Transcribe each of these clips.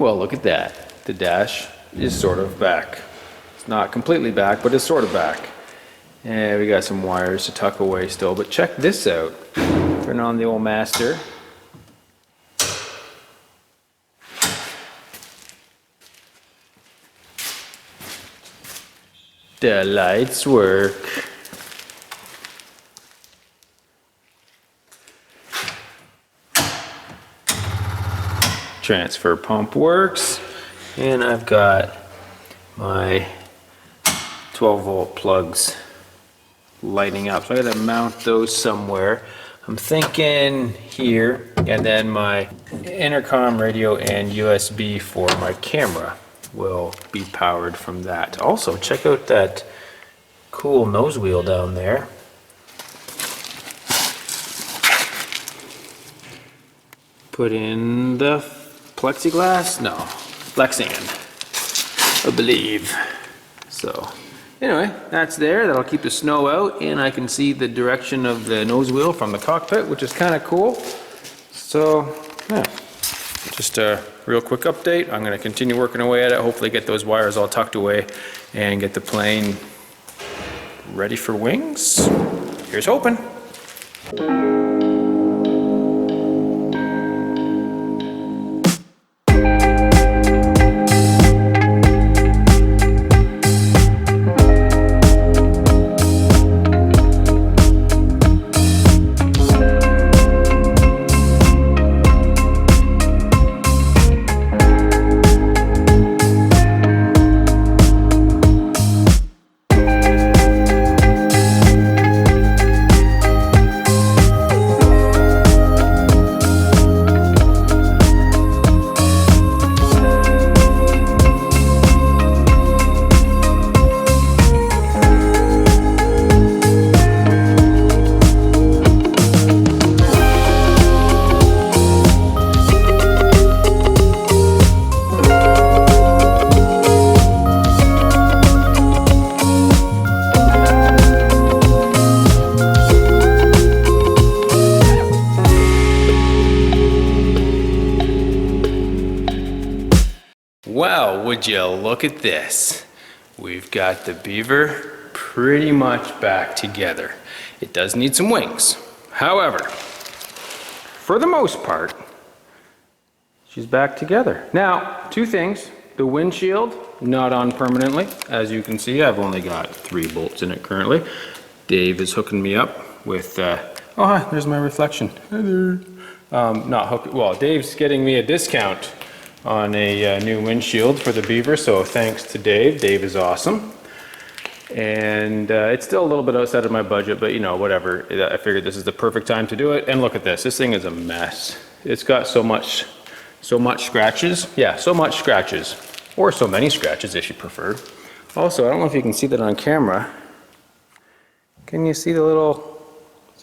Well, look at that. The dash is sort of back. It's not completely back, but it's sort of back. And we got some wires to tuck away still, but check this out. Turn on the old master. The lights work. Transfer pump works, and I've got my 12-volt plugs lighting up. So I gotta mount those somewhere. I'm thinking here, and then my intercom, radio, and USB for my camera will be powered from that. Also, check out that cool nose wheel down there. Put in the plexiglass? No, Lexan, I believe. So anyway, that's there. That'll keep the snow out, and I can see the direction of the nose wheel from the cockpit, which is kind of cool. So yeah, just a real quick update. I'm going to continue working away at it, hopefully get those wires all tucked away and get the plane ready for wings. Here's hoping. Wow, would you look at this? We've got the Beaver pretty much back together. It does need some wings. However, for the most part, she's back together. Now, two things. The windshield, not on permanently. As you can see, I've only got 3 bolts in it currently. Dave is hooking me up with, oh, hi, there's my reflection. Hi there. Well, Dave's getting me a discount on a new windshield for the Beaver, so thanks to Dave. Dave is awesome. And it's still a little bit outside of my budget, but you know, whatever. I figured this is the perfect time to do it. And look at this. This thing is a mess. It's got so much scratches. Yeah, so much scratches. Or so many scratches, if you prefer. Also, I don't know if you can see that on camera. Can you see the little...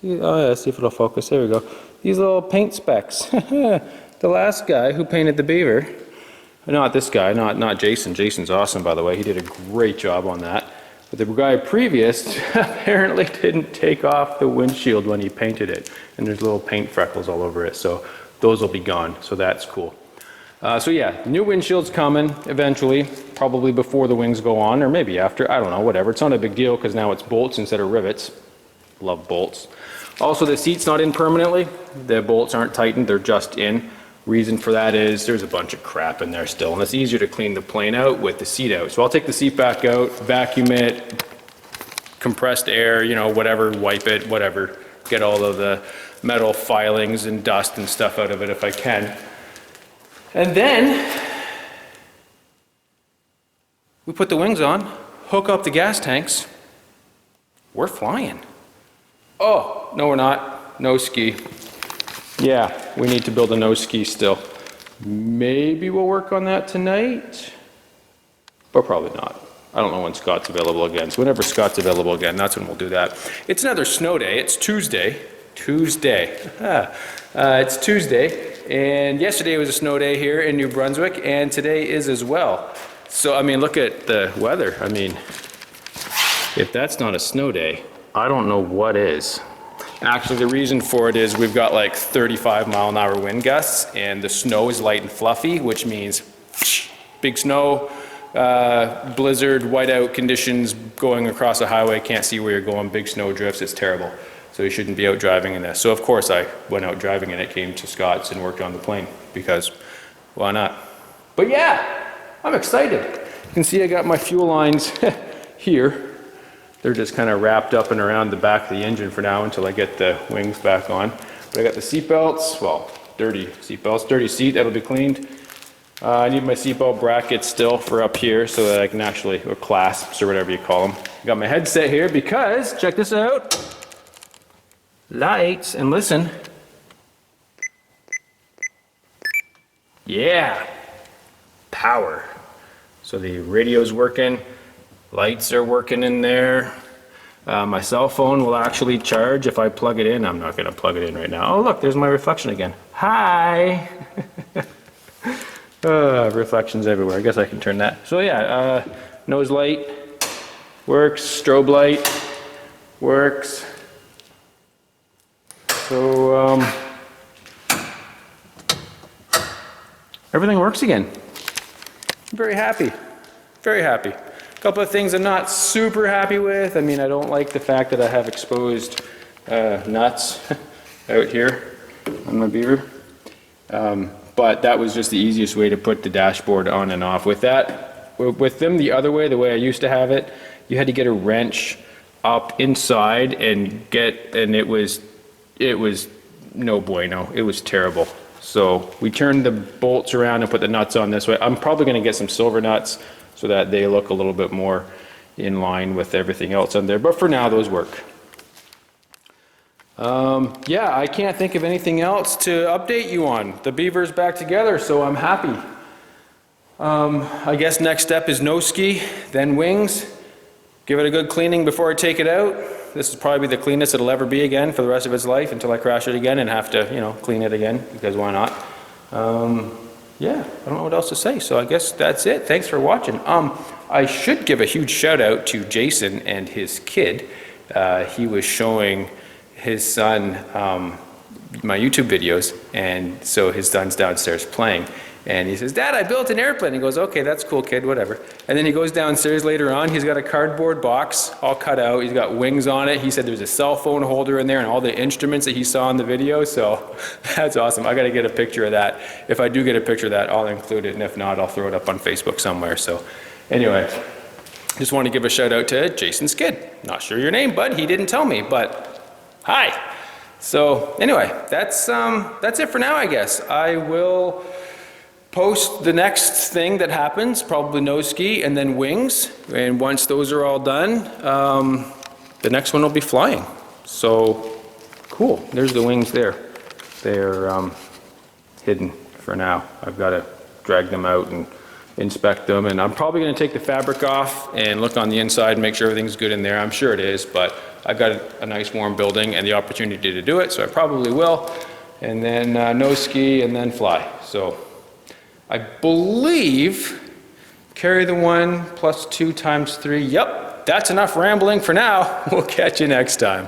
oh yeah, see if it'll focus. There we go. These little paint specks. The last guy who painted the Beaver, not this guy, not Jason. Jason's awesome, by the way. He did a great job on that. But the guy previous apparently didn't take off the windshield when he painted it. And there's little paint freckles all over it. So those will be gone. So that's cool. So yeah, new windshield's coming eventually, probably before the wings go on, or maybe after. I don't know, whatever. It's not a big deal because now it's bolts instead of rivets. Love bolts. Also, the seat's not in permanently. The bolts aren't tightened. They're just in. Reason for that is there's a bunch of crap in there still, and it's easier to clean the plane out with the seat out. So I'll take the seat back out, vacuum it, compressed air, you know, whatever, wipe it, whatever. Get all of the metal filings and dust and stuff out of it if I can. And then we put the wings on, hook up the gas tanks. We're flying. Oh, no we're not. No ski. Yeah, we need to build a nose ski still. Maybe we'll work on that tonight, but probably not. I don't know when Scott's available again. So whenever Scott's available again, that's when we'll do that. It's another snow day. It's Tuesday. It's Tuesday, and yesterday was a snow day here in New Brunswick, and today is as well. So, I mean, look at the weather. I mean, if that's not a snow day, I don't know what is. Actually, the reason for it is we've got like 35-mile-an-hour wind gusts, and the snow is light and fluffy, which means big snow, blizzard, whiteout conditions going across the highway, can't see where you're going, big snow drifts, it's terrible. So you shouldn't be out driving in this. So of course I went out driving in it, came to Scott's and worked on the plane, because why not? But yeah, I'm excited. You can see I got my fuel lines here. They're just kind of wrapped up and around the back of the engine for now until I get the wings back on. But I got the seat belts, well, dirty seat belts, dirty seat, that'll be cleaned. I need my seatbelt brackets still for up here so that I can actually, or clasps or whatever you call them. Got my headset here because, check this out, lights, and listen. Yeah, power. So the radio's working, lights are working in there. My cell phone will actually charge if I plug it in. I'm not gonna plug it in right now. Oh look, there's my reflection again. Hi. Reflections everywhere. I guess I can turn that. So yeah, nose light works, strobe light works. So everything works again. I'm very happy, very happy. A couple of things I'm not super happy with. I mean, I don't like the fact that I have exposed nuts out here on my Beaver. But that was just the easiest way to put the dashboard on and off. With that, with them the other way, the way I used to have it, you had to get a wrench up inside and it was no bueno. It was terrible. So we turned the bolts around and put the nuts on this way. I'm probably going to get some silver nuts so that they look a little bit more in line with everything else on there. But for now, those work. Yeah, I can't think of anything else to update you on. The Beaver's back together, so I'm happy. I guess next step is no ski, then wings. Give it a good cleaning before I take it out. This will probably be the cleanest it'll ever be again for the rest of its life until I crash it again and have to, you know, clean it again, because why not? Yeah, I don't know what else to say, so I guess that's it. Thanks for watching. I should give a huge shout out to Jason and his kid. He was showing his son my YouTube videos, and so his son's downstairs playing. And he says, "Dad, I built an airplane." He goes, "Okay, that's cool, kid, whatever." And then he goes downstairs later on, he's got a cardboard box all cut out, he's got wings on it. He said there's a cell phone holder in there and all the instruments that he saw in the video, so that's awesome. I gotta get a picture of that. If I do get a picture of that, I'll include it, and if not, I'll throw it up on Facebook somewhere. So anyway, just want to give a shout out to Jason's kid. Not sure your name, bud, he didn't tell me, but hi. So anyway, that's it for now, I guess. I will post the next thing that happens, probably nose ski and then wings. And once those are all done, the next one will be flying. So cool, there's the wings there. They're hidden for now. I've got to drag them out and inspect them. And I'm probably going to take the fabric off and look on the inside and make sure everything's good in there. I'm sure it is, but I've got a nice warm building and the opportunity to do it, so I probably will. And then nose ski and then fly. So I believe carry the 1 + 2 × 3. Yep, that's enough rambling for now. We'll catch you next time.